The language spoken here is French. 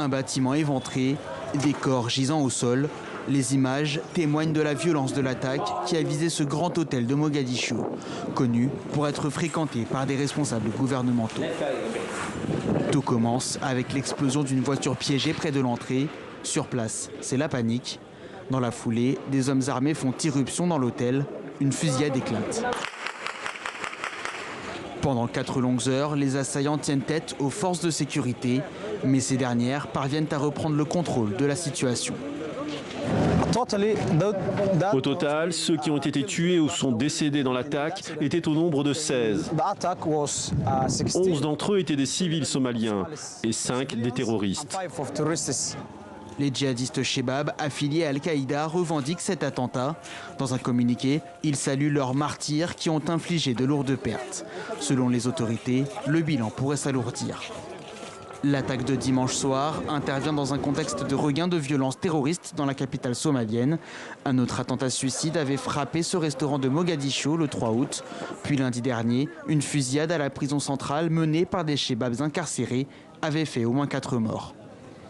Un bâtiment éventré, des corps gisant au sol. Les images témoignent de la violence de l'attaque qui a visé ce grand hôtel de Mogadiscio, connu pour être fréquenté par des responsables gouvernementaux. Tout commence avec l'explosion d'une voiture piégée près de l'entrée. Sur place, c'est la panique. Dans la foulée, des hommes armés font irruption dans l'hôtel. Une fusillade éclate. Pendant 4 longues heures, les assaillants tiennent tête aux forces de sécurité, mais ces dernières parviennent à reprendre le contrôle de la situation. Au total, ceux qui ont été tués ou sont décédés dans l'attaque étaient au nombre de 16. 11 d'entre eux étaient des civils somaliens et 5 des terroristes. Les djihadistes Chebab, affiliés à Al-Qaïda, revendiquent cet attentat. Dans un communiqué, ils saluent leurs martyrs qui ont infligé de lourdes pertes. Selon les autorités, le bilan pourrait s'alourdir. L'attaque de dimanche soir intervient dans un contexte de regain de violence terroriste dans la capitale somalienne. Un autre attentat suicide avait frappé ce restaurant de Mogadiscio le 3 août. Puis lundi dernier, une fusillade à la prison centrale menée par des Chebabs incarcérés avait fait au moins 4 morts.